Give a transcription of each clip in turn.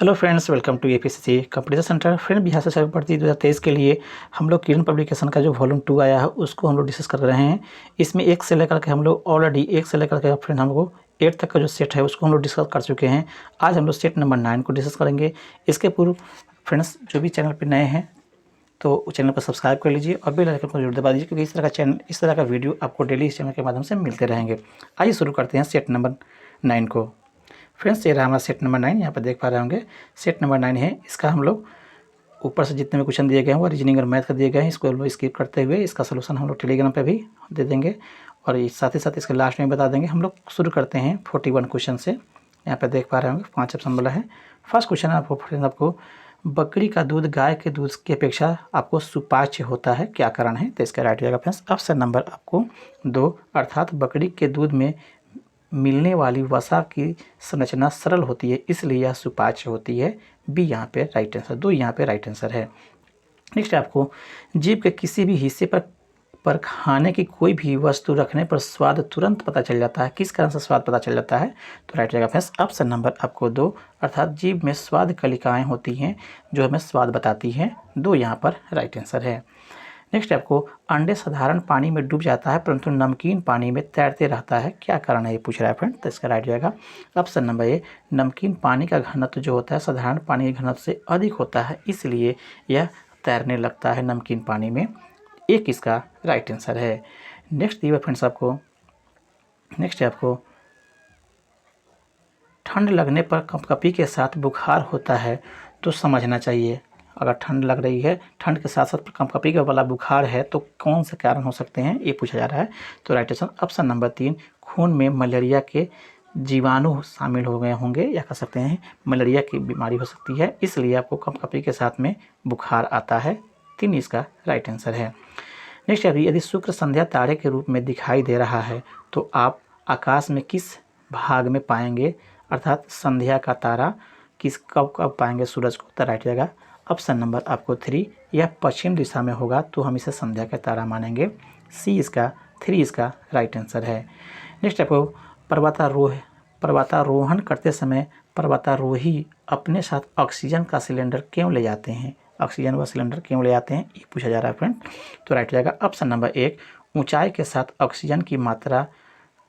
Hello friends, welcome to APSC competition centre. Friend, Bihar से भर्ती 2023 के लिए हम लोग किरण पब्लिकेशन का जो वॉल्यूम 2 आया है उसको हम लोग डिस्कस कर रहे हैं। इसमें 1 से लेकर के हम लोग ऑलरेडी 1 से लेकर के फ्रेंड हम लोग 8 तक का जो सेट है उसको हम लोग डिस्कस कर चुके हैं। आज हम लोग सेट नंबर 9 को डिस्कस करेंगे। इसके पूर्व फ्रेंड्स जो भी चैनल पर नए हैं तो चैनल को सब्सक्राइब कर लीजिए और बेल आइकन को जरूर दबा दीजिए, क्योंकि इस तरह का वीडियो आपको डेली इस चैनल के माध्यम से मिलते रहेंगे। आइए शुरू करते हैं सेट नंबर 9 को। फ्रेंड्स, ये रहा हमारा सेट नंबर 9, यहाँ पर देख पा रहे होंगे सेट नंबर 9 है। इसका हम लोग ऊपर से जितने भी क्वेश्चन दिए गए हैं वो रीजनिंग और मैथ का दिए गए हैं। इसको हम लोग स्किप करते हुए इसका सोल्यूशन हम लोग टेलीग्राम पे भी दे देंगे और साथ ही साथ इसके लास्ट में बता देंगे। हम लोग शुरू करते हैं 41 क्वेश्चन से। यहाँ पर देख पा रहे होंगे 5 ऑप्शन वाला है। फर्स्ट क्वेश्चन आपको बकरी का दूध गाय के दूध की अपेक्षा आपको सुपाच्य होता है, क्या कारण है? तो इसका राइट हो जाएगा फ्रेंड्स ऑप्शन नंबर आपको 2, अर्थात बकरी के दूध में मिलने वाली वसा की संरचना सरल होती है इसलिए यह सुपाच्य होती है। बी यहाँ पे राइट आंसर, 2 यहाँ पे राइट आंसर है। नेक्स्ट आपको जीभ के किसी भी हिस्से पर खाने की कोई भी वस्तु रखने पर स्वाद तुरंत पता चल जाता है, किस कारण से स्वाद पता चल जाता है? तो राइट जाएगा फ्रेंड्स ऑप्शन नंबर आपको 2, अर्थात जीभ में स्वाद कलिकाएँ होती हैं जो हमें स्वाद बताती हैं। 2 यहाँ पर राइट आंसर है। नेक्स्ट आपको अंडे साधारण पानी में डूब जाता है परंतु नमकीन पानी में तैरते रहता है, क्या कारण है ये पूछ रहा है फ्रेंड? तो इसका राइट जाएगा ऑप्शन नंबर ए, नमकीन पानी का घनत्व जो होता है साधारण पानी के घनत्व से अधिक होता है इसलिए यह तैरने लगता है नमकीन पानी में। एक इसका राइट आंसर है। नेक्स्ट दिए फ्रेंड्स आपको ठंड लगने पर कंपकपी के साथ बुखार होता है तो समझना चाहिए। अगर ठंड लग रही है, ठंड के साथ साथ कंपकपी का वाला बुखार है तो कौन से कारण हो सकते हैं ये पूछा जा रहा है। तो राइट आंसर ऑप्शन नंबर 3, खून में मलेरिया के जीवाणु शामिल हो गए होंगे या कह सकते हैं मलेरिया की बीमारी हो सकती है इसलिए आपको कंपकपी के साथ में बुखार आता है। 3 इसका राइट आंसर है। नेक्स्ट यदि शुक्र संध्या तारे के रूप में दिखाई दे रहा है तो आप आकाश में किस भाग में पाएंगे, अर्थात संध्या का तारा कब पाएंगे सूरज को? तो राइट जाएगा ऑप्शन नंबर आपको 3, यह पश्चिम दिशा में होगा तो हम इसे संध्या का तारा मानेंगे। सी इसका 3 इसका राइट आंसर है। नेक्स्ट आपको पर्वतारोहण करते समय पर्वतारोही अपने साथ ऑक्सीजन का सिलेंडर क्यों ले जाते हैं? ऑक्सीजन का सिलेंडर क्यों ले जाते हैं ये पूछा जा रहा है फ्रेंड। तो राइट हो जाएगा ऑप्शन नंबर 1, ऊंचाई के साथ ऑक्सीजन की मात्रा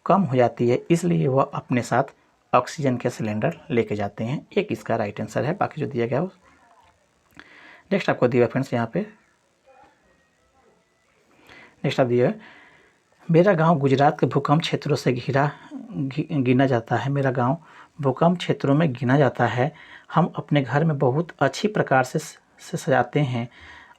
कम हो जाती है इसलिए वह अपने साथ ऑक्सीजन के सिलेंडर लेके जाते हैं। एक इसका राइट आंसर है, बाकी जो दिया गया हो। नेक्स्ट आपको दिया फ्रेंड्स यहाँ पे नेक्स्ट आप दिया मेरा गांव गुजरात के भूकंप क्षेत्रों से गिना जाता है। मेरा गांव भूकंप क्षेत्रों में गिना जाता है। हम अपने घर में बहुत अच्छी प्रकार से सजाते हैं।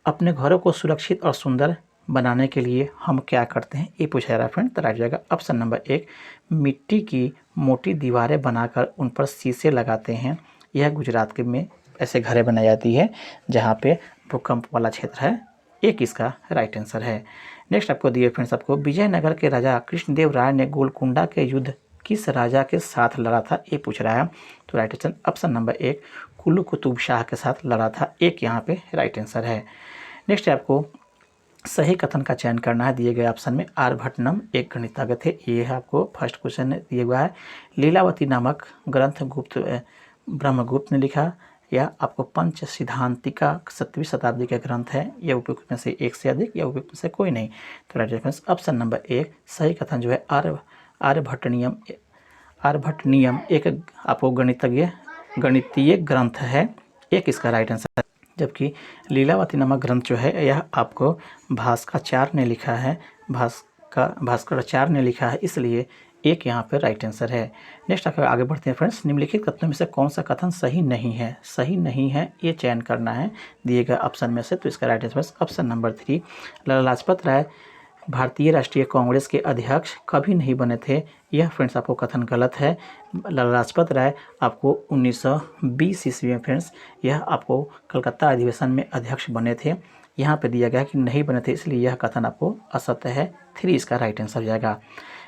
अपने घरों को सुरक्षित और सुंदर बनाने के लिए हम क्या करते हैं ये पूछा जा रहा है फ्रेंड। तो राइट जाएगा ऑप्शन नंबर 1, मिट्टी की मोटी दीवारें बनाकर उन पर शीशे लगाते हैं। यह गुजरात के में ऐसे घरें बनाई जाती है जहाँ पे भूकंप वाला क्षेत्र है। एक इसका राइट आंसर है। नेक्स्ट आपको दिए फ्रेंड्स आपको विजयनगर के राजा कृष्णदेव राय ने गोलकुंडा के युद्ध किस राजा के साथ लड़ा था ये पूछ रहा है। तो right answer option number 1, Kullu Qutub Shah के साथ लड़ा था। एक यहाँ पे राइट आंसर है। नेक्स्ट आपको सही कथन का चयन करना है दिए गए ऑप्शन में। आर्यभट्टनम एक गणितज्ञ थे, ये है आपको फर्स्ट क्वेश्चन दिया हुआ है। लीलावती नामक ग्रंथ ब्रह्मगुप्त ने लिखा या आपको पंच सिद्धांतिका 7वीं शताब्दी का ग्रंथ है। यह उपयुक्त में से एक से अधिक या उपयुक्त में से कोई नहीं। तो राइट रेफरेंस ऑप्शन नंबर 1, सही कथन जो है आर्यभट्टनियम एक आपको गणितीय ग्रंथ है। एक इसका राइट आंसर है। जबकि लीलावती नामक ग्रंथ जो है यह आपको भास्कराचार्य ने लिखा है। भास्कराचार्य ने लिखा है इसलिए एक यहाँ पर राइट आंसर है। नेक्स्ट आगे बढ़ते हैं फ्रेंड्स। निम्नलिखित कथनों में से कौन सा कथन सही नहीं है ये चयन करना है दिए गए ऑप्शन में से। तो इसका right answer option number 3, Lala Lajpat Rai भारतीय राष्ट्रीय कांग्रेस के अध्यक्ष कभी नहीं बने थे। यह फ्रेंड्स आपको कथन गलत है। लाला लाजपत राय आपको 1920 ईस्वी में फ्रेंड्स यह आपको कलकत्ता अधिवेशन में अध्यक्ष बने थे। यहाँ पे दिया गया कि नहीं बने थे इसलिए यह कथन आपको असत्य है। 3 इसका राइट आंसर हो जाएगा।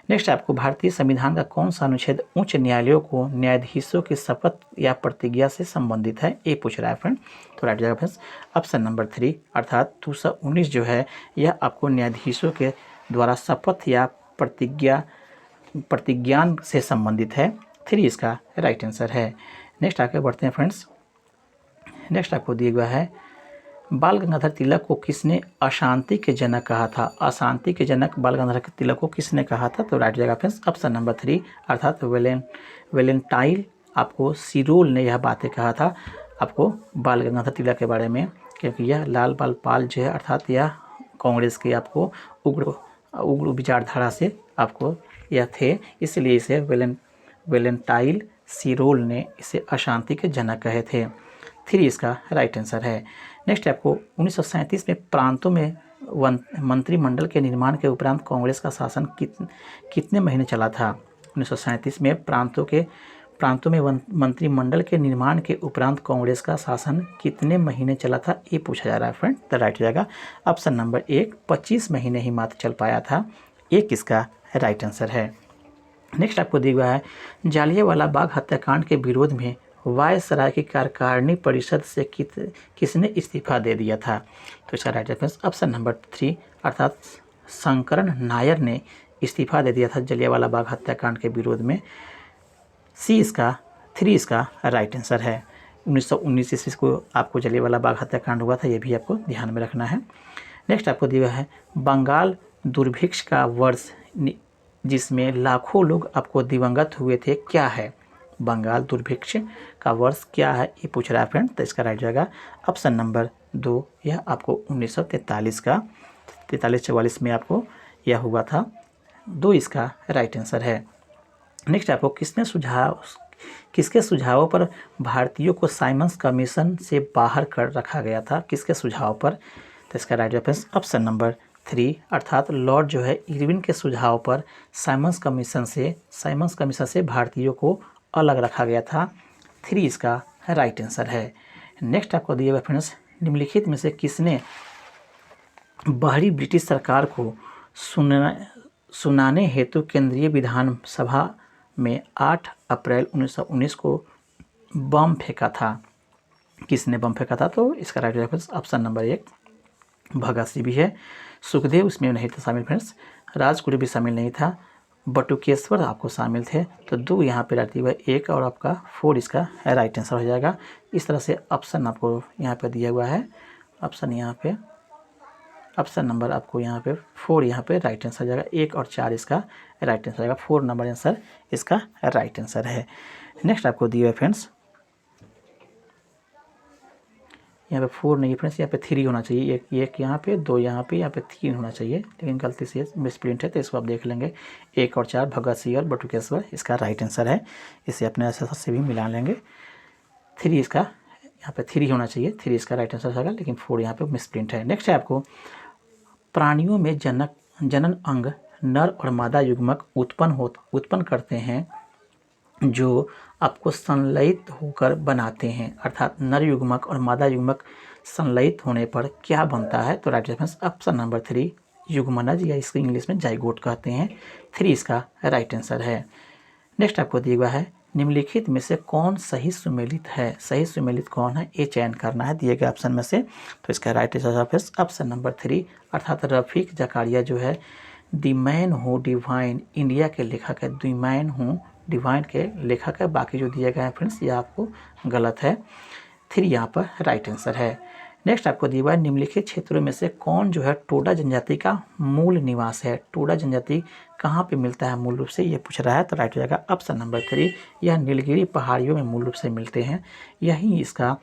नेक्स्ट आपको भारतीय संविधान का कौन सा अनुच्छेद उच्च न्यायालयों को न्यायाधीशों की शपथ या प्रतिज्ञा से संबंधित है ये पूछ रहा है फ्रेंड। तो राइट जाएगा फ्रेंड्स ऑप्शन नंबर 3, अर्थात 219 जो है यह आपको न्यायाधीशों के द्वारा शपथ या प्रतिज्ञान से संबंधित है। 3 इसका राइट आंसर है। नेक्स्ट आगे बढ़ते हैं फ्रेंड्स। नेक्स्ट आपको दिया गया है बाल गंगाधर तिलक को किसने अशांति के जनक कहा था। अशांति के जनक बाल गंगाधर तिलक को किसने कहा था, तो राइट हो जाएगा फ्रेंड्स ऑप्शन नंबर 3 अर्थात वेलेंटाइन आपको सिरोल ने यह बातें कहा था आपको बाल गंगाधर तिलक के बारे में, क्योंकि यह लाल बाल पाल जो है अर्थात यह कांग्रेस के आपको उग्र विचारधारा से आपको यह थे, इसलिए इसे वेलेंटाइन सिरोल ने इसे अशांति के जनक कहे थे। 3 इसका राइट आंसर है। नेक्स्ट आपको 1937 में प्रांतों में मंत्रिमंडल के निर्माण के उपरांत कांग्रेस का शासन कितने महीने चला था। 1937 में प्रांतों में मंत्रिमंडल के निर्माण के उपरांत कांग्रेस का शासन कितने महीने चला था, ये पूछा जा रहा है फ्रेंड। तो राइट हो जाएगा ऑप्शन नंबर 1 25 महीने ही मात्र चल पाया था। 1 इसका राइट आंसर है। नेक्स्ट आपको दिया गया है जालियांवाला बाग हत्याकांड के विरोध में वायसराय की कार्यकारिणी परिषद से किसने इस्तीफा दे दिया था, तो इसका राइट आंसर ऑप्शन नंबर 3 अर्थात शंकरन नायर ने इस्तीफा दे दिया था जलियांवाला बाग हत्याकांड के विरोध में। 3 इसका राइट आंसर है। 1919 ईस्वी को आपको जलियांवाला बाग हत्याकांड हुआ था, ये भी आपको ध्यान में रखना है। नेक्स्ट आपको दिया है बंगाल दुर्भिक्ष का वर्ष जिसमें लाखों लोग आपको दिवंगत हुए थे क्या है। बंगाल दुर्भिक्ष का वर्ष क्या है, ये पूछ रहा है फ्रेंड। तो इसका राइट जाएगा ऑप्शन नंबर 2, यह आपको 1943 का 43-44 में आपको यह हुआ था। 2 इसका राइट आंसर है। नेक्स्ट आपको किसके सुझावों पर भारतीयों को साइमन्स कमीशन से बाहर कर रखा गया था, किसके सुझाव पर, तो इसका राइट आंसर ऑप्शन नंबर 3 अर्थात लॉर्ड जो है इरविन के सुझाव पर साइमन्स कमीशन से भारतीयों को अलग रखा गया था। 3 इसका राइट आंसर है। नेक्स्ट आपको दिया हुआ फ्रेंड्स निम्नलिखित में से किसने बाहरी ब्रिटिश सरकार को सुनाने हेतु केंद्रीय विधानसभा में 8 अप्रैल 1919 को बम फेंका था, किसने बम फेंका था, तो इसका right answer option number 1 Bhagat Singh भी है। सुखदेव उसमें नहीं था शामिल फ्रेंड्स, राजगुरु भी शामिल नहीं था, बटुकेश्वर आपको शामिल थे। तो 2 यहाँ पे रहती हुआ 1 और आपका 4 इसका राइट आंसर हो जाएगा। इस तरह से ऑप्शन आपको यहाँ पे दिया हुआ है, ऑप्शन नंबर आपको यहाँ पे 4 यहाँ पे राइट आंसर हो जाएगा। 1 और 4 इसका राइट आंसर हो जाएगा। 4 नंबर आंसर इसका राइट आंसर है। नेक्स्ट आपको दिया हुआ फ्रेंड्स यहाँ पे 4 नहीं फ्रेंड्स, यहाँ पे 3 होना चाहिए। एक यहाँ पे 2 यहाँ पे 3 होना चाहिए, लेकिन गलती से मिसप्रिंट है, तो इसको आप देख लेंगे। 1 और 4 भगत सिंह और बटुकेश्वर इसका राइट आंसर है। इसे अपने आंसर से भी मिला लेंगे। 3 इसका यहाँ पे 3 होना चाहिए, 3 इसका राइट आंसर होगा, लेकिन 4 यहाँ पे मिसप्रिंट है। नेक्स्ट है आपको प्राणियों में जनन अंग नर और मादा युग्मक उत्पन्न करते हैं जो आपको संलयित होकर बनाते हैं, अर्थात नर युग्मक और मादा युग्मक संलयित होने पर क्या बनता है, तो राइट आंसर ऑप्शन नंबर 3 युग्मनज, या इसको इंग्लिश में जाइगोट कहते हैं। 3 इसका राइट आंसर है। नेक्स्ट आपको दिया हुआ है निम्नलिखित में से कौन सही सुमेलित है, सही सुमेलित कौन है, ये चयन करना है दिए गए ऑप्शन में से। तो इसका राइट आंसर ऑप्शन नंबर 3 अर्थात रफीक जकारिया जो है the man who divine India के लेखक है, द मैन हू डिवाइन के लेखक है। बाकी जो दिए गए हैं फ्रेंड्स ये आपको गलत है। 3 यहाँ पर राइट आंसर है। नेक्स्ट आपको दिया हुआ है निम्नलिखित क्षेत्रों में से कौन जो है टोडा जनजाति का मूल निवास है, टोडा जनजाति कहाँ पे मिलता है मूल रूप से, ये पूछ रहा है। तो राइट हो जाएगा ऑप्शन नंबर 3 यह नीलगिरी पहाड़ियों में मूल रूप से मिलते हैं, यही इसका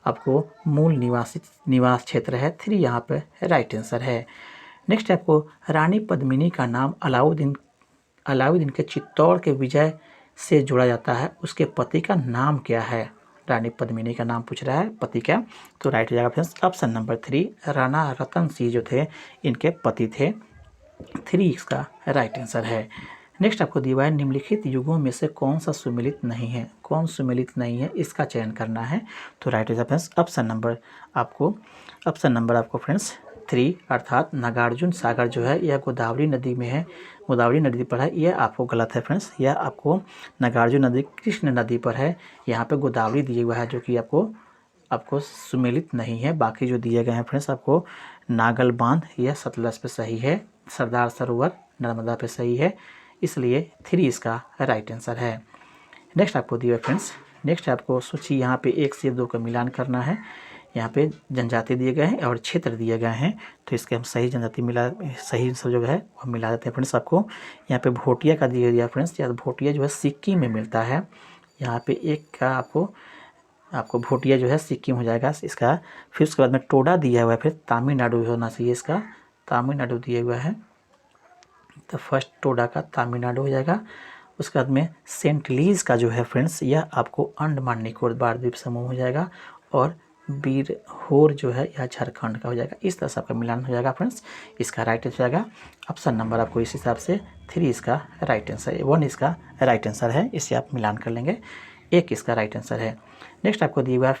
आपको मूल निवास क्षेत्र है। 3 यहाँ पर राइट आंसर है। नेक्स्ट आपको रानी पद्मिनी का नाम अलाउद्दीन के चित्तौड़ के विजय से जोड़ा जाता है, उसके पति का नाम क्या है। रानी पद्मिनी का नाम पूछ रहा है, पति क्या, तो राइट हो जाएगा friends option number 3 Rana Ratan Singh जो थे इनके पति थे। 3 इसका राइट आंसर है। नेक्स्ट आपको दिया है निम्नलिखित युगों में से कौन सा सुमेलित नहीं है, कौन सुमेलित नहीं है इसका चयन करना है। तो राइट हो जाएगा फ्रेंड्स ऑप्शन नंबर आपको फ्रेंड्स 3 अर्थात नागार्जुन सागर जो है यह गोदावरी नदी में है, गोदावरी नदी पर है, यह आपको गलत है फ्रेंड्स। यह आपको नागार्जुन नदी कृष्ण नदी पर है, यहाँ पे गोदावरी दिया हुआ है जो कि आपको सुमेलित नहीं है। बाकी जो दिए गए हैं फ्रेंड्स आपको नागल बांध यह सतलज पे सही है, सरदार सरोवर नर्मदा पे सही है, इसलिए 3 इसका राइट आंसर है। नेक्स्ट आपको दिया फ्रेंड्स नेक्स्ट आपको सूची यहाँ पे 1 से 2 का मिलान करना है। यहाँ पे जनजाति दिए गए हैं और क्षेत्र दिए गए हैं, तो इसके हम सही जनजाति सही सब जो है वो मिला देते हैं फ्रेंड्स। आपको यहाँ पे भोटिया का दिया गया फ्रेंड्स, या भोटिया जो है सिक्किम में मिलता है। यहाँ पे एक का आपको भोटिया जो है सिक्किम हो जाएगा इसका। फिर उसके बाद में टोडा दिया हुआ है, फिर तमिलनाडु होना चाहिए इसका, तमिलनाडु दिया हुआ है, तो फर्स्ट टोडा का तमिलनाडु हो जाएगा। उसके बाद में सेंटलीज का जो है फ्रेंड्स, यह आपको अंडमान निकोबार द्वीप समूह हो जाएगा, और बीरहोर जो है यह झारखंड का हो जाएगा। इस तरह से आपका मिलान हो जाएगा फ्रेंड्स। इसका राइट आंसर जाएगा ऑप्शन नंबर आपको इस हिसाब से 3 इसका राइट आंसर है, 1 इसका राइट आंसर है। इसे आप मिलान कर लेंगे, 1 इसका राइट आंसर है। नेक्स्ट आपको दिया हुआ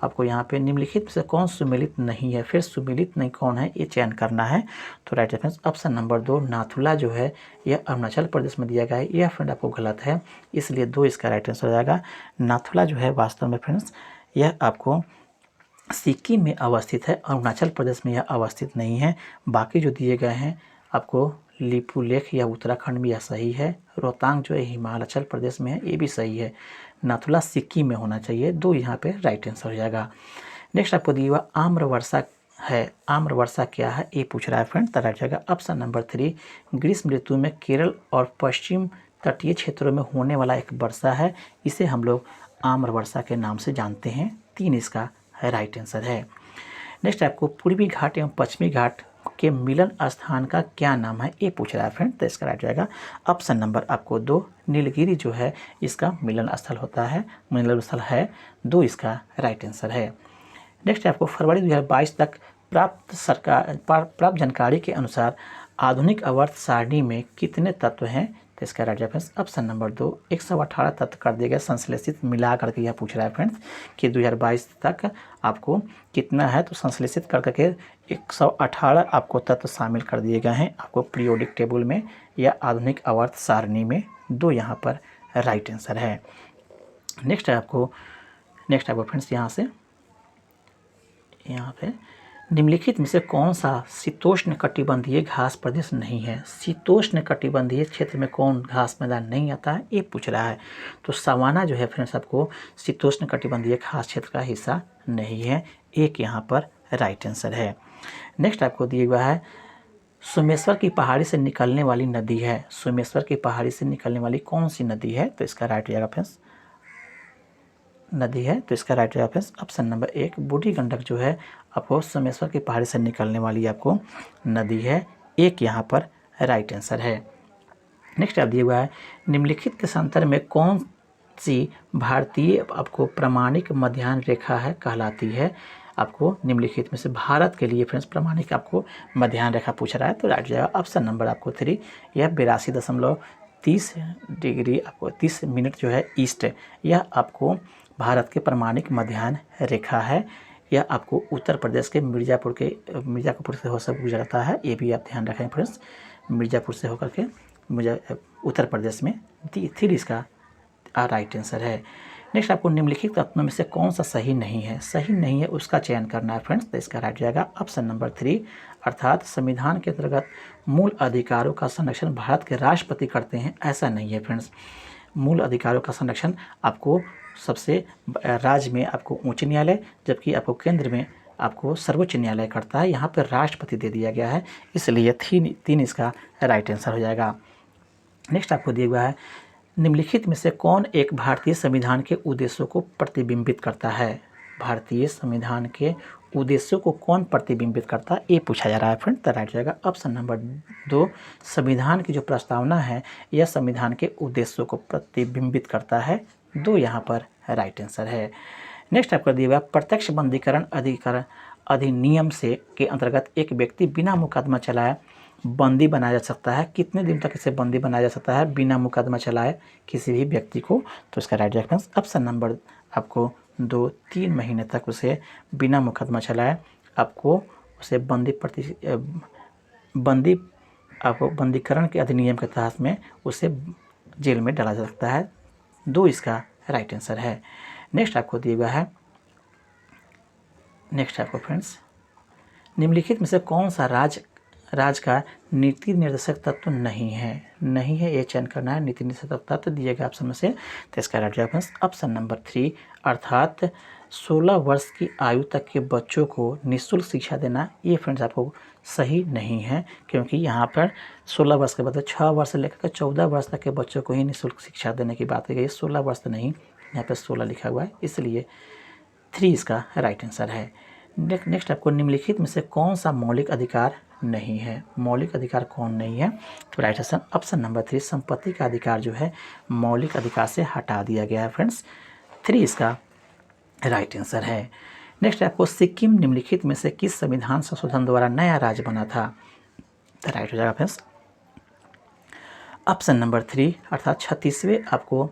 आपको यहाँ पे निम्नलिखित में से कौन सुमेलित नहीं है, फिर सुमेलित नहीं कौन है ये चयन करना है। तो right answer option number 2 Nathula जो है यह अरुणाचल प्रदेश में दिया गया है, यह फ्रेंड आपको गलत है, इसलिए 2 इसका राइट आंसर हो जाएगा। नाथुला जो है वास्तव में फ्रेंड्स यह आपको सिक्किम में अवस्थित है, अरुणाचल प्रदेश में यह अवस्थित नहीं है। बाकी जो दिए गए हैं आपको लिपुलेख या उत्तराखंड में यह सही है, रोहतांग जो है हिमाचल प्रदेश में है, ये भी सही है। नाथुला सिक्किम में होना चाहिए, 2 यहाँ पे राइट आंसर हो जाएगा। नेक्स्ट आपको दिया हुआ आम्रवर्षा है, आम्रवर्षा क्या है ये पूछ रहा है फ्रेंड, तो राइट जाएगा ऑप्शन नंबर 3 ग्रीष्म ऋतु में केरल और पश्चिम तटीय क्षेत्रों में होने वाला एक वर्षा है, इसे हम लोग आम्रवर्षा के नाम से जानते हैं, 3 इसका राइट आंसर है। नेक्स्ट आपको पूर्वी घाट एवं पश्चिमी घाट के मिलन स्थान का क्या नाम है ये पूछ रहा है फ्रेंड, तो इसका राइट जाएगा ऑप्शन नंबर आपको 2 नीलगिरी जो है इसका मिलन स्थल होता है, मिलन स्थल है, 2 इसका राइट आंसर है। नेक्स्ट आपको फरवरी 2022 तक प्राप्त जानकारी के अनुसार आधुनिक आवर्त सारणी में कितने तत्व हैं, तो इसका राइट आंसर ऑप्शन नंबर 2 118 तत्व कर दिए गए संश्लेषित मिला करके यह पूछ रहा है फ्रेंड्स कि 2022 तक आपको कितना है, तो संश्लेषित कर करके 118 आपको तत्व शामिल कर दिए गए हैं आपको पीरियोडिक टेबल में या आधुनिक आवर्त सारणी में, 2 यहाँ पर राइट आंसर है। नेक्स्ट आपको फ्रेंड्स यहाँ पे निम्नलिखित में से कौन सा शीतोष्ण कटिबंधीय घास प्रदेश नहीं है, शीतोष्ण कटिबंधीय क्षेत्र में कौन घास मैदान नहीं आता है ये पूछ रहा है। तो सवाना जो है फ्रेंड्स आपको शीतोष्ण कटिबंधीय घास क्षेत्र का हिस्सा नहीं है, 1 यहाँ पर राइट आंसर है। नेक्स्ट आपको दिया हुआ है सोमेश्वर की पहाड़ी से निकलने वाली नदी है, सोमेश्वर की पहाड़ी से निकलने वाली कौन सी नदी है, तो इसका राइट जाएगा फ्रेंड्स नदी है, तो इसका राइट जाएगा फ्रेंड्स ऑप्शन नंबर 1 बूढ़ी गंडक जो है आपको सोमेश्वर की पहाड़ी से निकलने वाली आपको नदी है, 1 यहाँ पर राइट आंसर है। नेक्स्ट आप दिया हुआ है निम्नलिखित देशांतर में कौन सी भारतीय आपको प्रमाणिक मध्याह्न रेखा है कहलाती है, आपको निम्नलिखित में से भारत के लिए फ्रेंड्स प्रमाणिक आपको मध्याह्न रेखा पूछ रहा है, तो राइट जाएगा ऑप्शन नंबर आपको 3 यह 82.30 डिग्री आपको 30 मिनट जो है ईस्ट, यह आपको भारत के प्रमाणिक मध्याह्न रेखा है। यह आपको उत्तर प्रदेश के मिर्ज़ापुर से हो सब गुजरता है, ये भी आप ध्यान रखें फ्रेंड्स, मिर्ज़ापुर से होकर के उत्तर प्रदेश में 3 इसका राइट आंसर है। नेक्स्ट आपको निम्नलिखित तत्वों में से कौन सा सही नहीं है, सही नहीं है उसका चयन करना है फ्रेंड्स, तो इसका राइट जाएगा ऑप्शन नंबर 3 अर्थात संविधान के अंतर्गत मूल अधिकारों का संरक्षण भारत के राष्ट्रपति करते हैं, ऐसा नहीं है फ्रेंड्स। मूल अधिकारों का संरक्षण आपको सबसे राज्य में आपको उच्च न्यायालय, जबकि आपको केंद्र में आपको सर्वोच्च न्यायालय करता है, यहाँ पर राष्ट्रपति दे दिया गया है, इसलिए 3 इसका राइट आंसर हो जाएगा। नेक्स्ट आपको दिया हुआ है निम्नलिखित में से कौन एक भारतीय संविधान के उद्देश्यों को प्रतिबिंबित करता है, भारतीय संविधान के उद्देश्यों को कौन प्रतिबिंबित करता है ये पूछा जा रहा है फ्रेंड, तो राइट जाएगा ऑप्शन नंबर 2 संविधान की जो प्रस्तावना है यह संविधान के उद्देश्यों को प्रतिबिंबित करता है, 2 यहाँ पर राइट आंसर है। नेक्स्ट आपका दिया हुआ प्रत्यक्ष बंदीकरण अधिनियम से के अंतर्गत एक व्यक्ति बिना मुकदमा चलाए बंदी बनाया जा सकता है, कितने दिन तक इसे बंदी बनाया जा सकता है बिना मुकदमा चलाए किसी भी व्यक्ति को, तो इसका राइट आंसर ऑप्शन नंबर आपको 2-3 महीने तक उसे बिना मुकदमा चलाए आपको उसे बंदीकरण के अधिनियम के तहत में उसे जेल में डाला जा सकता है, 2 इसका राइट आंसर है। नेक्स्ट आपको दिया हुआ है नेक्स्ट आपको फ्रेंड्स निम्नलिखित में से कौन सा राज्य राज्य का नीति निर्देशक तत्व तो नहीं है, ये चयन करना है। नीति निर्देशक तत्व दिए गए ऑप्शन में से, तो इसका राइट जवाब ऑप्शन नंबर 3 अर्थात 16 वर्ष की आयु तक के बच्चों को निःशुल्क शिक्षा देना, ये फ्रेंड्स आपको सही नहीं है, क्योंकि यहाँ पर 16 वर्ष के बाद 6 वर्ष से लेकर 14 वर्ष तक के बच्चों को ही निःशुल्क शिक्षा देने की बात की गई है। 16 वर्ष तो नहीं, यहाँ पर 16 लिखा हुआ है, इसलिए 3 इसका राइट आंसर है। नेक्स्ट आपको निम्नलिखित में से कौन सा मौलिक अधिकार नहीं है, मौलिक अधिकार कौन नहीं है, तो राइट आंसर ऑप्शन नंबर 3 संपत्ति का अधिकार जो है मौलिक अधिकार से हटा दिया गया है फ्रेंड्स। 3 इसका राइट आंसर है। नेक्स्ट आपको सिक्किम निम्नलिखित में से किस संविधान संशोधन द्वारा नया राज्य बना था, तो राइट हो जाएगा फ्रेंड्स ऑप्शन नंबर 3 अर्थात 36वें आपको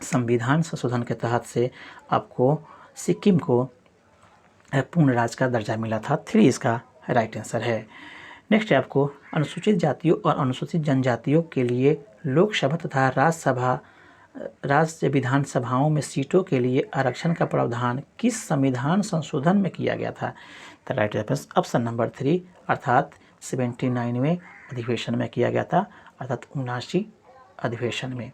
संविधान संशोधन के तहत से आपको सिक्किम को पूर्ण राज्य का दर्जा मिला था। 3 इसका राइट आंसर है। नेक्स्ट है आपको अनुसूचित जातियों और अनुसूचित जनजातियों के लिए लोकसभा तथा राज्य विधानसभाओं में सीटों के लिए आरक्षण का प्रावधान किस संविधान संशोधन में किया गया था, तो राइट आंसर ऑप्शन नंबर 3 अर्थात 79वें अधिवेशन में किया गया था, अर्थात 79 अधिवेशन में,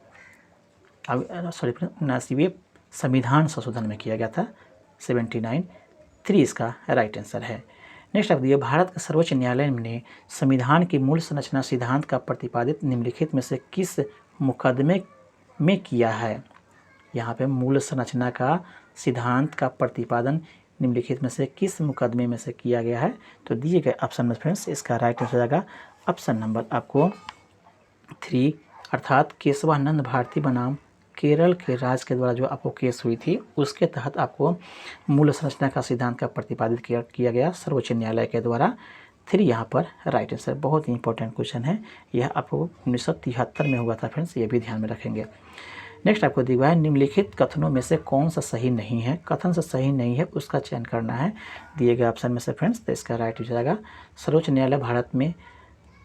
79वें संविधान संशोधन में किया गया था 79। 3 इसका राइट आंसर है। नेक्स्ट आप दिए भारत का सर्वोच्च न्यायालय ने संविधान की मूल संरचना सिद्धांत का प्रतिपादित निम्नलिखित में से किस मुकदमे में किया है, यहाँ पे मूल संरचना का सिद्धांत का प्रतिपादन निम्नलिखित में से किस मुकदमे में से किया गया है, तो दिए गए ऑप्शन में फ्रेंड्स इसका राइट आंसर हो जाएगा ऑप्शन नंबर आपको 3 अर्थात केशवानंद भारती बनाम केरल के राज्य के द्वारा जो आपको केस हुई थी, उसके तहत आपको मूल संरचना का सिद्धांत का प्रतिपादित किया गया सर्वोच्च न्यायालय के द्वारा। 3 यहाँ पर राइट आंसर, बहुत ही इंपॉर्टेंट क्वेश्चन है, यह आपको 1973 में हुआ था फ्रेंड्स, ये भी ध्यान में रखेंगे। नेक्स्ट आपको दिया हुआ है निम्नलिखित कथनों में से कौन सा सही नहीं है, कथन से सही नहीं है उसका चयन करना है दिए गए ऑप्शन में से फ्रेंड्स, तो इसका राइट हो जाएगा सर्वोच्च न्यायालय भारत में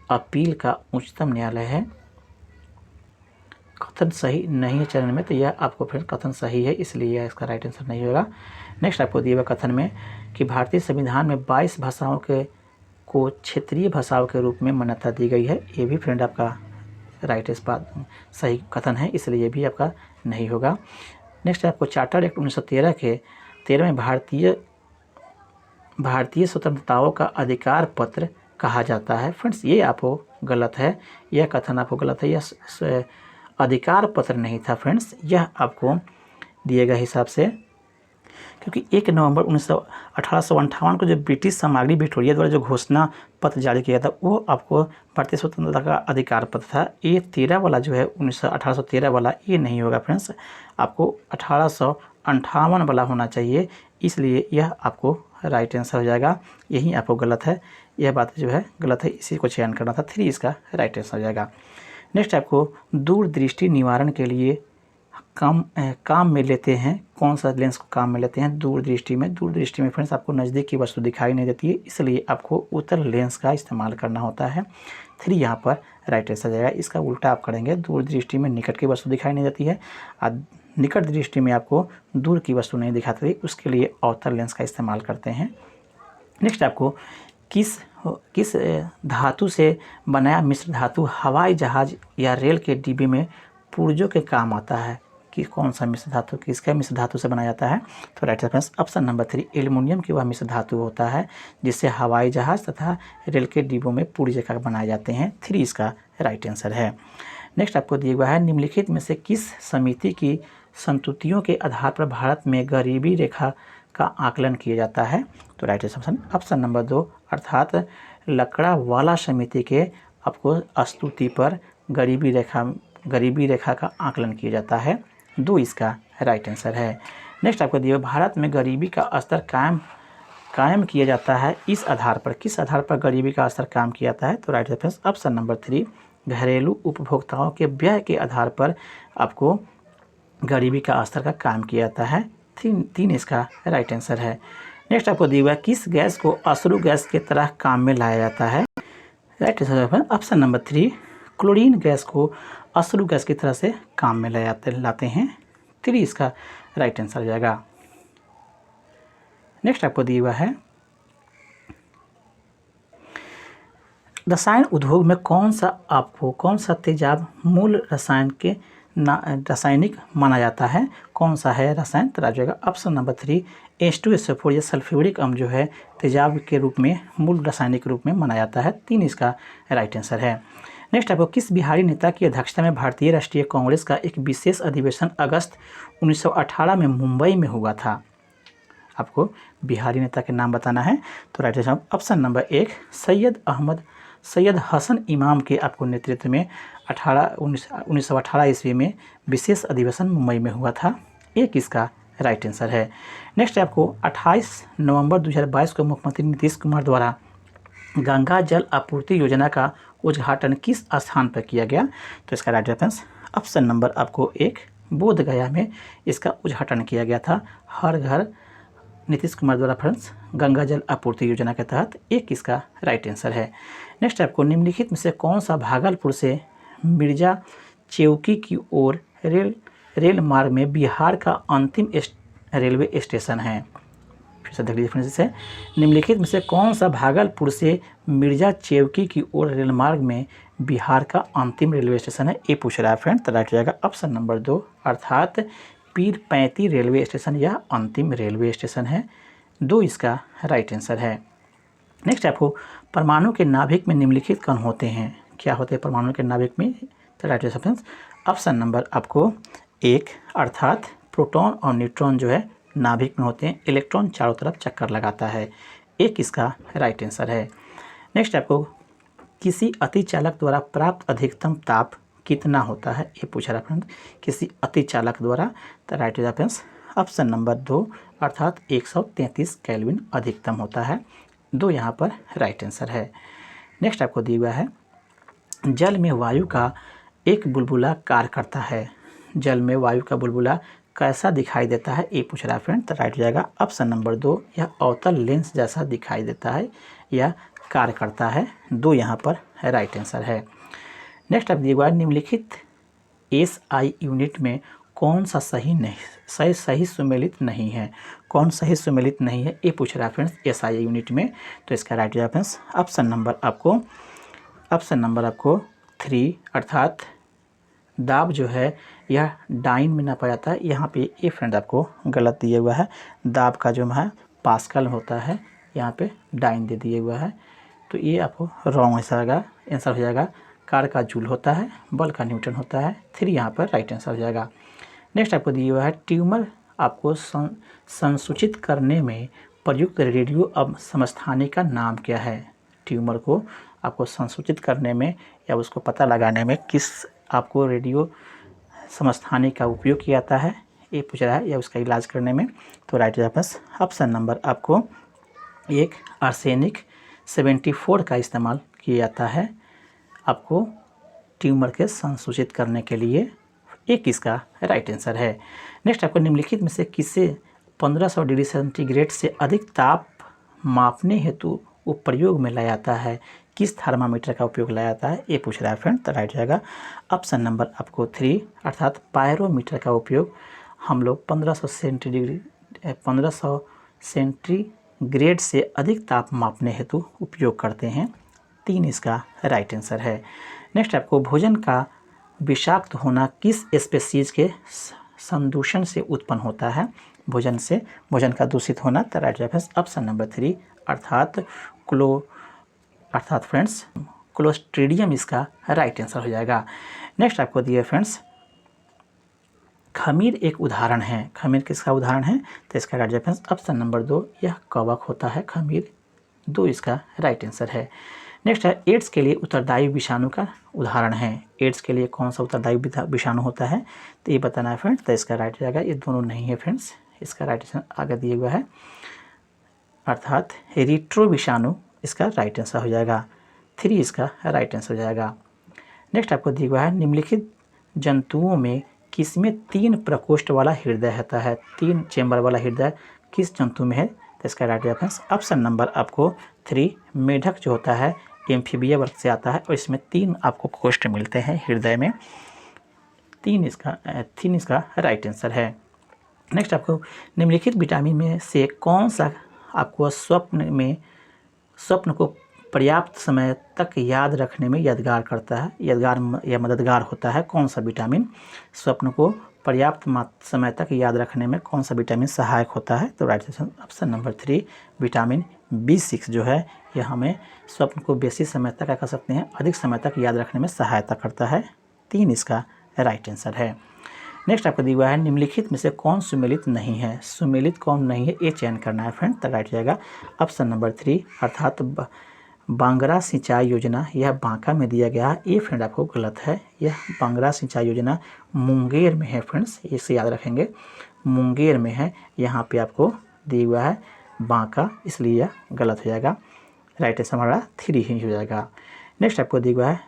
अपील का उच्चतम न्यायालय है। कथन सही नहीं है चरण में, तो यह आपको फिर कथन सही है, इसलिए यह इसका राइट आंसर नहीं होगा। नेक्स्ट आपको दिए हुए कथन में कि भारतीय संविधान में 22 भाषाओं को क्षेत्रीय भाषाओं के रूप में मान्यता दी गई है, ये भी फ्रेंड आपका राइट इस बात सही कथन है, इसलिए ये भी आपका नहीं होगा। नेक्स्ट आपको चार्टर एक्ट 1913 के 13वें भारतीय स्वतंत्रताओं का अधिकार पत्र कहा जाता है। फ्रेंड्स ये आपको गलत है, यह कथन आपको गलत है, यह अधिकार पत्र नहीं था फ्रेंड्स, यह आपको दिए गए हिसाब से, क्योंकि 1 नवंबर 1858 को जो ब्रिटिश सामग्री विक्टोरिया द्वारा जो घोषणा पत्र जारी किया था वो आपको भारतीय स्वतंत्रता का अधिकार पत्र था। ये 13 वाला जो है 1813 वाला ये नहीं होगा फ्रेंड्स, आपको 1858 वाला होना चाहिए, इसलिए यह आपको राइट आंसर हो जाएगा, यही आपको गलत है, यह बात जो है गलत है, इसी को चयन करना था। 3 इसका राइट आंसर हो जाएगा। नेक्स्ट आपको दूरदृष्टि निवारण के लिए काम में लेते हैं, कौन सा लेंस को काम में लेते हैं दूरदृष्टि में फ्रेंड्स आपको नज़दीक की वस्तु दिखाई नहीं देती है, इसलिए आपको उत्तल लेंस का इस्तेमाल करना होता है। 3 यहाँ पर राइट आंसर जाएगा। इसका उल्टा आप करेंगे, दूरदृष्टि में निकट की वस्तु दिखाई नहीं देती है और निकट दृष्टि में आपको दूर की वस्तु नहीं दिखाती, उसके लिए अवतल लेंस का इस्तेमाल करते हैं। नेक्स्ट आपको किस धातु से बनाया मिश्र धातु हवाई जहाज या रेल के डिब्बे में पुर्जों के काम आता है, कि कौन सा मिश्र धातु किसका मिश्र धातु से बनाया जाता है, तो right answer option number 3 aluminium की वह मिश्र धातु होता है जिससे हवाई जहाज तथा रेल के डिब्बों में पुर्जे का बनाए जाते हैं। 3 इसका राइट आंसर है। नेक्स्ट आपको दिया हुआ है निम्नलिखित में से किस समिति की संतुतियों के आधार पर भारत में गरीबी रेखा का आकलन किया जाता है, तो राइट आंसर ऑप्शन नंबर 2 अर्थात लकड़ावाला समिति के आपको स्तुति पर गरीबी रेखा का आकलन किया जाता है। 2 इसका राइट आंसर है। नेक्स्ट आपको दिया भारत में गरीबी का स्तर कायम किया जाता है इस आधार पर, किस आधार पर गरीबी का स्तर कायम किया जाता है, तो राइट आंसर ऑप्शन नंबर 3 घरेलू उपभोक्ताओं के व्यय के आधार पर आपको गरीबी का स्तर का कायम किया जाता है। 3 इसका राइट आंसर है। नेक्स्ट आपको दिया हुआ किस गैस को अश्रु गैस के तरह काम में लाया जाता है, right answer option number 3 chlorine gas को अश्रु गैस की तरह से काम में लाते हैं। 3 इसका राइट आंसर हो जाएगा। नेक्स्ट आपको दिया हुआ है रसायन उद्योग में कौन सा तेजाब मूल रासायनिक माना जाता है? कौन सा है रसायन? तो आ जाएगा ऑप्शन नंबर 3 H2SO4 या सल्फ्यूरिक अम्ल जो है तेजाब के रूप में मूल रासायनिक रूप में माना जाता है। 3 इसका राइट आंसर है। नेक्स्ट आपको किस बिहारी नेता की अध्यक्षता में भारतीय राष्ट्रीय कांग्रेस का एक विशेष अधिवेशन अगस्त 1918 में मुंबई में हुआ था? आपको बिहारी नेता के नाम बताना है। तो right answer option number 1 Syed Hasan Imam के आपको नेतृत्व में 1918 ईस्वी में विशेष अधिवेशन मुंबई में हुआ था। एक इसका राइट आंसर है। नेक्स्ट आपको 28 नवंबर 2022 को मुख्यमंत्री नीतीश कुमार द्वारा गंगा जल आपूर्ति योजना का उद्घाटन किस स्थान पर किया गया? तो इसका राइट आंसर ऑप्शन नंबर आपको 1 बोधगया में इसका उद्घाटन किया गया था। हर घर नीतीश कुमार द्वारा फ्रेंड्स गंगा जल आपूर्ति योजना के तहत। एक इसका राइट आंसर है। नेक्स्ट आपको निम्नलिखित में से कौन सा भागलपुर से मिर्जा चेवकी की ओर रेल मार्ग में बिहार का अंतिम रेलवे स्टेशन है? फिर से देख लीजिए फ्रेंड्स से निम्नलिखित में से कौन सा भागलपुर से मिर्जा चेवकी की ओर रेल मार्ग में बिहार का अंतिम रेलवे स्टेशन है? ये पूछ रहा है फ्रेंड। तो राइट हो जाएगा ऑप्शन नंबर 2 अर्थात पीरपैंती रेलवे स्टेशन या अंतिम रेलवे स्टेशन है। 2 इसका राइट आंसर है। नेक्स्ट आपको परमाणु के नाभिक में निम्नलिखित कण होते हैं? क्या होते हैं परमाणु के नाभिक में? तो राइट आंसर ऑप्शन नंबर आपको 1 अर्थात प्रोटॉन और न्यूट्रॉन जो है नाभिक में होते हैं। इलेक्ट्रॉन चारों तरफ चक्कर लगाता है। एक इसका राइट आंसर है। नेक्स्ट आपको किसी अतिचालक द्वारा प्राप्त अधिकतम ताप कितना होता है? ये पूछा रहा फ्रेंड किसी अतिचालक द्वारा। तो राइट आंसर ऑप्शन नंबर 2 अर्थात 133 केल्विन अधिकतम होता है। 2 यहाँ पर राइट आंसर है। नेक्स्ट आपको दिया हुआ है जल में वायु का एक बुलबुला कार्य करता है। जल में वायु का बुलबुला कैसा दिखाई देता है? ये पूछ रहा है फ्रेंड। तो राइट हो जाएगा ऑप्शन नंबर 2 यह अवतल लेंस जैसा दिखाई देता है या कार्य करता है। 2 यहाँ पर राइट आंसर है। नेक्स्ट आप दिए हुआ निम्नलिखित SI यूनिट में कौन सा सही सुमेलित नहीं है? कौन सही सुमेलित नहीं है ये पूछ रहा है फ्रेंड्स SI यूनिट में। तो इसका राइट रेफरेंस ऑप्शन नंबर आपको 3 अर्थात दाब जो है यह डाइन में ना पाया जाता है। यहाँ पे ये फ्रेंड आपको गलत दिया हुआ है। दाब का जो है पास्कल होता है, यहाँ पे डाइन दे दिया हुआ है। तो ये आपको रॉन्ग आंसर हो जाएगा। कार का जूल होता है, बल का न्यूटन होता है। 3 यहाँ पर राइट आंसर हो जाएगा। नेक्स्ट आपको दिया हुआ है ट्यूमर आपको संसूचित करने में प्रयुक्त रेडियो अब समस्थानी का नाम क्या है? ट्यूमर को आपको संसूचित करने में या उसको पता लगाने में किस आपको रेडियो समस्थानी का उपयोग किया जाता है ये पूछ रहा है, या उसका इलाज करने में। तो राइट आंसर ऑप्शन नंबर आपको 1 आर्सेनिक 74 का इस्तेमाल किया जाता है आपको ट्यूमर के संसूचित करने के लिए। एक इसका राइट आंसर है। नेक्स्ट आपको निम्नलिखित में से किसे 1500 डिग्री सेंटीग्रेड से अधिक ताप मापने हेतु प्रयोग में लाया जाता है? किस थर्मामीटर का उपयोग लाया जाता है ये पूछ रहा है फ्रेंड। तो राइट जाएगा ऑप्शन नंबर आपको 3 अर्थात पायरोमीटर का उपयोग हम लोग 1500 सेंटीग्रेड से अधिक ताप मापने हेतु उपयोग करते हैं। 3 इसका राइट आंसर है। नेक्स्ट आपको भोजन का विषाक्त होना किस स्पीशीज के संदूषण से उत्पन्न होता है? भोजन का दूषित होना। तो राइट आंसर ऑप्शन नंबर 3 अर्थात फ्रेंड्स क्लोस्ट्रीडियम इसका राइट आंसर हो जाएगा। नेक्स्ट आपको दिए फ्रेंड्स खमीर एक उदाहरण है। खमीर किसका उदाहरण है? तो इसका राइट आंसर ऑप्शन नंबर 2 यह कवक होता है खमीर। 2 इसका राइट आंसर है। नेक्स्ट है एड्स के लिए उत्तरदायी विषाणु का उदाहरण है। एड्स के लिए कौन सा उत्तरदायी विषाणु होता है तो ये बताना है फ्रेंड्स। तो इसका राइट जाएगा ये दोनों नहीं है फ्रेंड्स। इसका राइट आंसर आगे दिया हुआ है अर्थात रिट्रो विषाणु इसका राइट आंसर हो जाएगा। 3 इसका राइट आंसर हो जाएगा। नेक्स्ट आपको दिया हुआ है निम्नलिखित जंतुओं में किसमें 3 प्रकोष्ठ वाला हृदय होता है? 3 चेंबर वाला हृदय किस जंतु में है? तो इसका राइट आंसर ऑप्शन नंबर आपको 3 मेढक जो होता है एम्फीबिया वर्ग से आता है और इसमें 3 आपको कोष्ठ मिलते हैं हृदय में। 3 इसका राइट आंसर है। नेक्स्ट आपको निम्नलिखित विटामिन में से कौन सा आपको स्वप्न को पर्याप्त समय तक याद रखने में यादगार करता है, यादगार या मददगार होता है कौन सा विटामिन? स्वप्न को पर्याप्त समय तक याद रखने में कौन सा विटामिन सहायक होता है? तो right option number 3 vitamin B6 जो है यह हमें स्वप्न को बेसी समय तक क्या कर सकते हैं, अधिक समय तक याद रखने में सहायता करता है। 3 इसका राइट आंसर है। नेक्स्ट आपको दिया हुआ है निम्नलिखित में से कौन सुमेलित नहीं है? सुमेलित कौन नहीं है ये चयन करना है फ्रेंड। तो राइट जाएगा ऑप्शन नंबर 3 अर्थात बांगरा सिंचाई योजना यह बांका में दिया गया है, ये फ्रेंड आपको गलत है। यह बांगरा सिंचाई योजना मुंगेर में है फ्रेंड्स, इसे याद रखेंगे, मुंगेर में है। यहाँ पे आपको दिया हुआ है बांका, इसलिए यह गलत हो जाएगा। राइट आंसर हमारा 3 ही हो जाएगा। नेक्स्ट आपको दिया हुआ है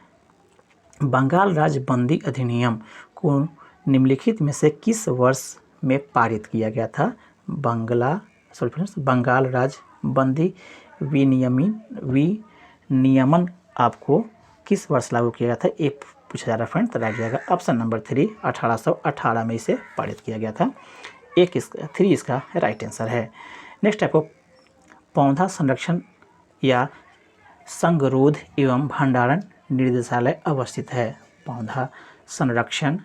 बंगाल राज्य बंदी अधिनियम को निम्नलिखित में से किस वर्ष में पारित किया गया था? बंगाल राज्य बंदी विनियमन आपको किस वर्ष लागू किया गया था? एक पूछा जा रहा है फ्रेंड। तो राइट जाएगा ऑप्शन नंबर 3 1818 में इसे पारित किया गया था। 3 इसका राइट आंसर है। नेक्स्ट आपको पौधा संरक्षण या संगरोध एवं भंडारण निर्देशालय अवस्थित है। पौधा संरक्षण,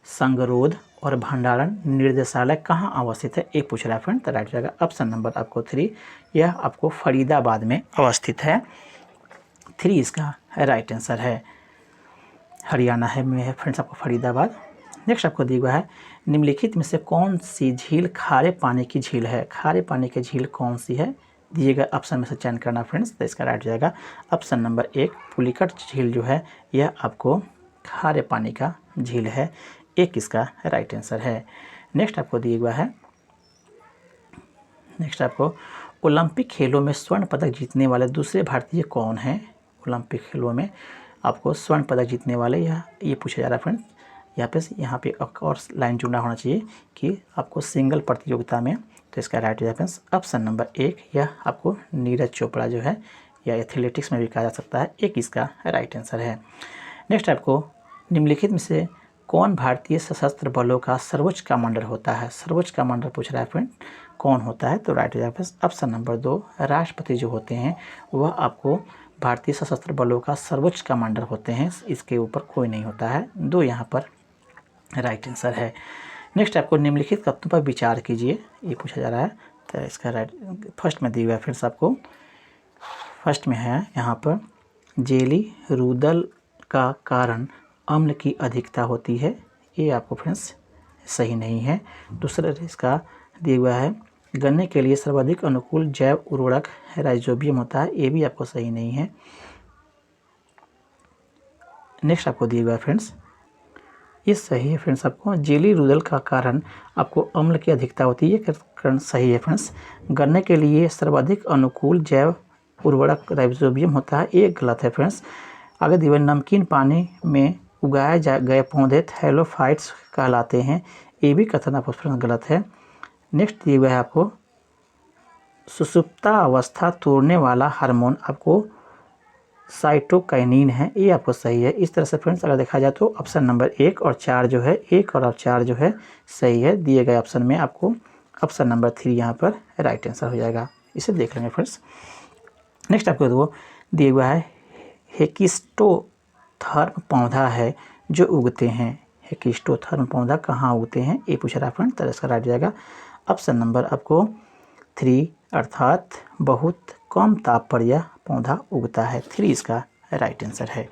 संगरोध और भंडारण निर्देशालय कहाँ अवस्थित है? एक पूछ रहा है फ्रेंड। तो राइट जाएगा ऑप्शन नंबर आपको 3, यह आपको फरीदाबाद में अवस्थित है। 3 इसका राइट आंसर है। हरियाणा में है फ्रेंड्स आपको फरीदाबाद। नेक्स्ट आपको दिया हुआ है निम्नलिखित में से कौन सी झील खारे पानी की झील है? खारे पानी की झील कौन सी है? दिए गए ऑप्शन में से चयन करना फ्रेंड्स। तो इसका राइट जाएगा ऑप्शन नंबर 1 पुलिकट झील जो है यह आपको खारे पानी का झील है। 1 इसका राइट आंसर है। नेक्स्ट आपको दिया हुआ है, नेक्स्ट आपको ओलंपिक खेलों में स्वर्ण पदक जीतने वाले दूसरे भारतीय कौन हैं? ओलंपिक खेलों में आपको स्वर्ण पदक जीतने वाले ये पूछा जा रहा है फ्रेंड्स। यहाँ पे एक और लाइन जुड़ा होना चाहिए कि आपको सिंगल प्रतियोगिता में। तो इसका राइट रेफरेंस ऑप्शन नंबर 1 यह आपको नीरज चोपड़ा जो है, या एथलेटिक्स में भी कहा जा सकता है। 1 इसका राइट आंसर है। नेक्स्ट आपको निम्नलिखित में से कौन भारतीय सशस्त्र बलों का सर्वोच्च कमांडर होता है? सर्वोच्च कमांडर पूछ रहा है फ्रेंड, कौन होता है? तो राइट रेफरेंस ऑप्शन नंबर 2 राष्ट्रपति जो होते हैं वह आपको भारतीय सशस्त्र बलों का सर्वोच्च कमांडर होते हैं, इसके ऊपर कोई नहीं होता है। 2 यहाँ पर राइट आंसर है। नेक्स्ट आपको निम्नलिखित कथनों पर विचार कीजिए, ये पूछा जा रहा है। तो इसका राइट फर्स्ट में दिया हुआ है फ्रेंड्स, आपको फर्स्ट में है यहाँ पर जेली रूदल का कारण अम्ल की अधिकता होती है, ये आपको फ्रेंड्स सही नहीं है। दूसरा इसका दिया हुआ है गन्ने के लिए सर्वाधिक अनुकूल जैव उर्वरक राइजोबियम होता है, ये भी आपको सही नहीं है। नेक्स्ट आपको दिया हुआ है फ्रेंड्स, ये सही है फ्रेंड्स। आपको जेली रूदल का कारण आपको अम्ल की अधिकता होती है, ये कारण सही है फ्रेंड्स। गन्ने के लिए सर्वाधिक अनुकूल जैव उर्वरक राइजोबियम होता है, ये गलत है फ्रेंड्स। आगे दिए हुए नमकीन पानी में उगाए गए पौधे थैलोफाइट्स कहलाते हैं, ये भी कथन आपको फ्रेंड्स गलत है। नेक्स्ट दिए हुए है आपको सुषुप्ता अवस्था तोड़ने वाला हार्मोन आपको साइटोकाइनिन है, ये आपको सही है। इस तरह से फ्रेंड्स अगर देखा जाए तो ऑप्शन नंबर 1 और 4 जो है, 1 और 4 जो है सही है। दिए गए ऑप्शन में आपको ऑप्शन नंबर 3 यहाँ पर राइट आंसर हो जाएगा, इसे देख लेंगे फ्रेंड्स। नेक्स्ट आपको वो दिए हुआ है हेकिस्टोथर्म पौधा है जो उगते हैं। हेकिस्टोथर्म पौधा कहाँ उगते हैं, ये पूछ रहा है फ्रेंड। तो इसका राइट जाएगा ऑप्शन नंबर आपको 3 अर्थात बहुत कम ताप पर यह पौधा उगता है। 3 इसका राइट आंसर है।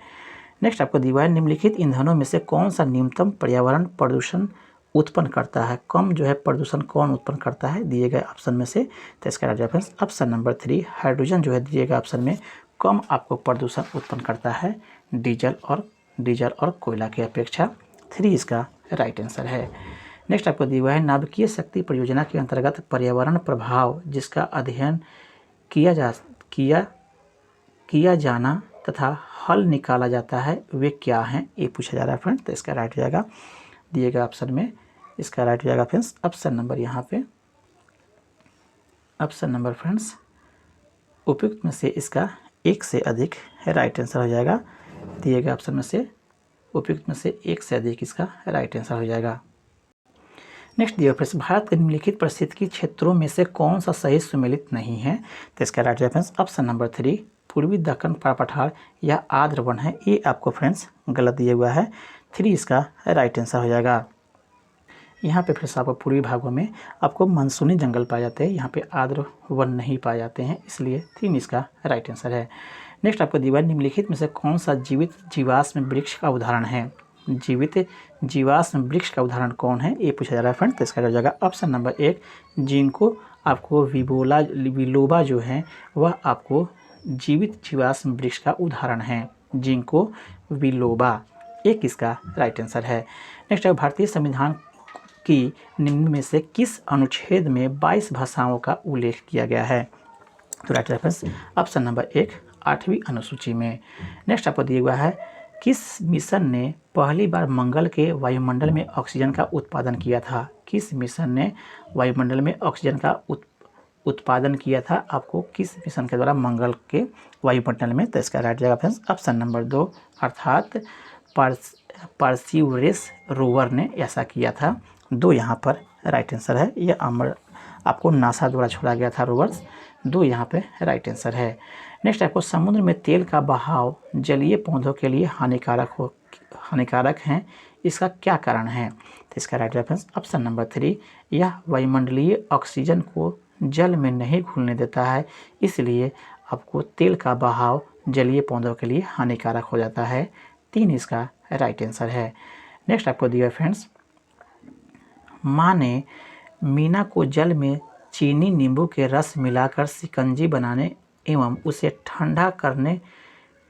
नेक्स्ट आपको दिया है निम्नलिखित ईंधनों में से कौन सा न्यूनतम पर्यावरण प्रदूषण उत्पन्न करता है? कम जो है प्रदूषण कौन उत्पन्न करता है दिए गए ऑप्शन में से? तो इसका right reference option number 3 hydrogen जो है दिए गए ऑप्शन में कम आपको प्रदूषण उत्पन्न करता है डीजल और कोयला की अपेक्षा। 3 इसका राइट आंसर है। नेक्स्ट आपको दिया हुआ है नाभिकीय शक्ति परियोजना के अंतर्गत पर्यावरण प्रभाव जिसका अध्ययन किया जाना तथा हल निकाला जाता है वे क्या हैं, ये पूछा जा रहा है फ्रेंड। तो इसका राइट हो जाएगा दिए गए ऑप्शन में, इसका राइट हो जाएगा फ्रेंड्स ऑप्शन नंबर यहाँ पे ऑप्शन नंबर फ्रेंड्स उपयुक्त में से इसका 1 से अधिक राइट आंसर हो जाएगा। दिए गए ऑप्शन में से उपयुक्त में से 1 से अधिक इसका राइट आंसर हो जाएगा। नेक्स्ट दिया फ्रेंड्स भारत के निम्नलिखित पारिस्थितिकी क्षेत्रों में से कौन सा सही सुमेलित नहीं है? तो इसका राइट रेफरेंस ऑप्शन नंबर 3 पूर्वी दक्कन पठार या आर्द्र वन है। ये आपको फ्रेंड्स गलत दिया हुआ है, 3 इसका राइट आंसर हो जाएगा। यहाँ पे फ्रेंड्स आपको पूर्वी भागों में आपको मानसूनी जंगल पाए जाते हैं, यहाँ पे आर्द्र वन नहीं पाए जाते हैं, इसलिए 3 इसका राइट आंसर है। नेक्स्ट आपको दिया निम्नलिखित में से कौन सा जीवित जीवाश्म वृक्ष का उदाहरण है। जीवित जीवाश्म वृक्ष का उदाहरण कौन है, ये पूछा जा रहा है फ्रेंड। तो इसका हो जाएगा ऑप्शन नंबर 1 जिंको। आपको विलोबा जो है वह आपको जीवित जीवाश्म वृक्ष का उदाहरण है, जिंको विलोबा, एक इसका राइट आंसर है। नेक्स्ट है भारतीय संविधान की निम्न में से किस अनुच्छेद में 22 भाषाओं का उल्लेख किया गया है। तो राइट रेफरेंस ऑप्शन नंबर 1 8वीं अनुसूची में। नेक्स्ट आपको दिया हुआ है किस मिशन ने पहली बार मंगल के वायुमंडल में ऑक्सीजन का उत्पादन किया था। किस मिशन ने वायुमंडल में ऑक्सीजन का उत्पादन किया था, आपको किस मिशन के द्वारा मंगल के वायुमंडल में। तो इसका राइट जाएगा फ्रेंड्स ऑप्शन नंबर 2 अर्थात परसिवरेंस रोवर ने ऐसा किया था। 2 यहाँ पर राइट आंसर है। यह आपको नासा द्वारा छोड़ा गया था रोवर्स, 2 यहाँ पे राइट आंसर है। नेक्स्ट आपको समुद्र में तेल का बहाव जलीय पौधों के लिए हानिकारक है, इसका क्या कारण है। तो इसका राइट रेफरेंस ऑप्शन नंबर 3 यह वायुमंडलीय ऑक्सीजन को जल में नहीं घुलने देता है, इसलिए आपको तेल का बहाव जलीय पौधों के लिए हानिकारक हो जाता है। 3 इसका राइट आंसर है। नेक्स्ट आपको दिया फ्रेंड्स माँ ने मीना को जल में चीनी नींबू के रस मिलाकर शिकंजी बनाने एवं उसे ठंडा करने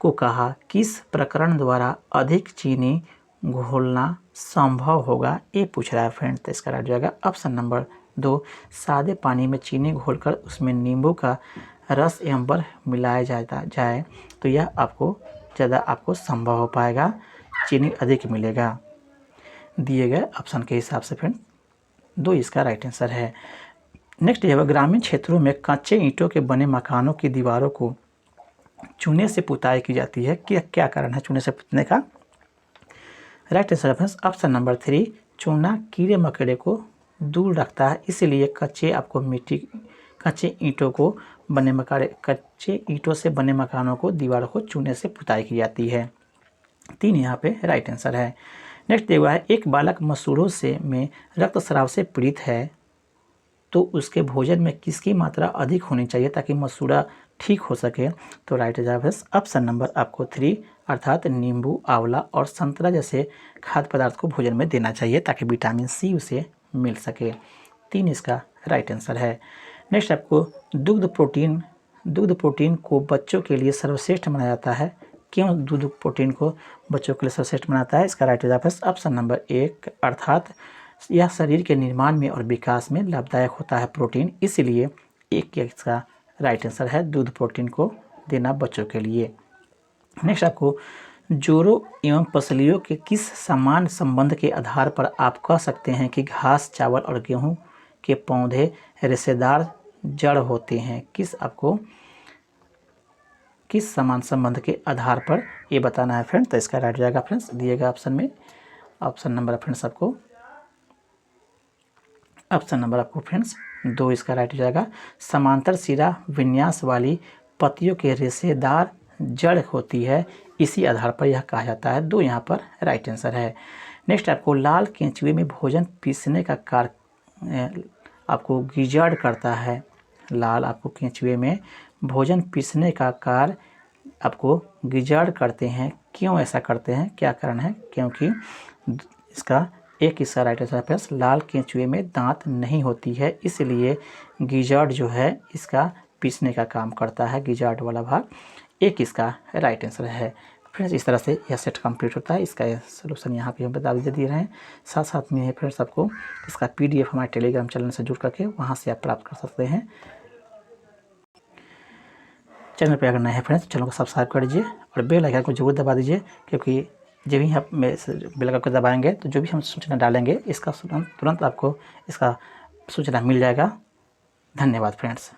को कहा। किस प्रकरण द्वारा अधिक चीनी घोलना संभव होगा, ये पूछ रहा है फ्रेंड। तो इसका राइट जाएगा ऑप्शन नंबर 2 सादे पानी में चीनी घोलकर उसमें नींबू का रस एवं बर्फ मिलाया जाए तो यह आपको संभव हो पाएगा, चीनी अधिक मिलेगा। दिए गए ऑप्शन के हिसाब से फ्रेंड 2 इसका राइट आंसर है। नेक्स्ट है ग्रामीण क्षेत्रों में कच्चे ईंटों के बने मकानों की दीवारों को चूने से पुताई की जाती है, क्या कारण है चूने से पुतने का। राइट आंसर है ऑप्शन नंबर 3 चूना कीड़े मकोड़े को दूर रखता है, इसलिए कच्चे ईंटों से बने मकानों को दीवारों को चूने से पुताई की जाती है। 3 यहाँ पे राइट आंसर है। नेक्स्ट दिया हुआ है एक बालक मसूड़ों में रक्तस्राव से पीड़ित है तो उसके भोजन में किसकी मात्रा अधिक होनी चाहिए ताकि मसूड़ा ठीक हो सके। तो राइट जवाब है ऑप्शन नंबर आपको 3 अर्थात नींबू, आंवला और संतरा जैसे खाद्य पदार्थ को भोजन में देना चाहिए ताकि विटामिन सी उसे मिल सके। 3 इसका राइट आंसर है। नेक्स्ट आपको दुग्ध प्रोटीन को बच्चों के लिए सर्वश्रेष्ठ माना जाता है, क्यों दूध प्रोटीन को बच्चों के लिए सर्वश्रेष्ठ बनाता है। इसका राइट जवाब है ऑप्शन नंबर 1 अर्थात यह शरीर के निर्माण में और विकास में लाभदायक होता है प्रोटीन, इसलिए इसका राइट आंसर है दूध प्रोटीन को देना बच्चों के लिए। नेक्स्ट आपको जोड़ों एवं पसलियों के किस समान संबंध के आधार पर आप कह सकते हैं कि घास, चावल और गेहूं के पौधे रेशेदार जड़ होते हैं। किस समान संबंध के आधार पर ये बताना है फ्रेंड। तो इसका राइट जाएगा फ्रेंड्स दिएगा ऑप्शन में ऑप्शन नंबर फ्रेंड्स आपको फ्रेंड्स 2 इसका राइट हो जाएगा। समांतर सिरा विन्यास वाली पत्तियों के रेशेदार जड़ होती है, इसी आधार पर यह कहा जाता है। 2 यहाँ पर राइट आंसर है। नेक्स्ट आपको लाल केंचुए में भोजन पीसने का कार्य आपको गिजार्ड करता है। लाल आपको केंचुए में भोजन पीसने का कार्य आपको गिजार्ड करते हैं, क्यों ऐसा करते हैं, क्या कारण है। क्योंकि इसका राइट आंसर है लाल केंचुए में दांत नहीं होती है, इसलिए गिजार्ड जो है इसका पीसने का काम करता है, गिजार्ड वाला भाग। इसका राइट आंसर है फ्रेंड्स। इस तरह से यह सेट कंप्लीट होता है। इसका सोल्यूशन यहाँ पे हम बता दे रहे हैं। साथ में फ्रेंड्स आपको इसका PDF हमारे टेलीग्राम चैनल से जुड़ करके वहाँ से आप प्राप्त कर सकते हैं। चैनल पर अगर नए हैं फ्रेंड्स चैनल को सब्सक्राइब कर दीजिए और बेल आइकन को जरूर दबा दीजिए, क्योंकि जब भी आप बेल आइकन को दबाएंगे तो जो भी हम सूचना डालेंगे इसका तुरंत आपको इसका सूचना मिल जाएगा। धन्यवाद फ्रेंड्स।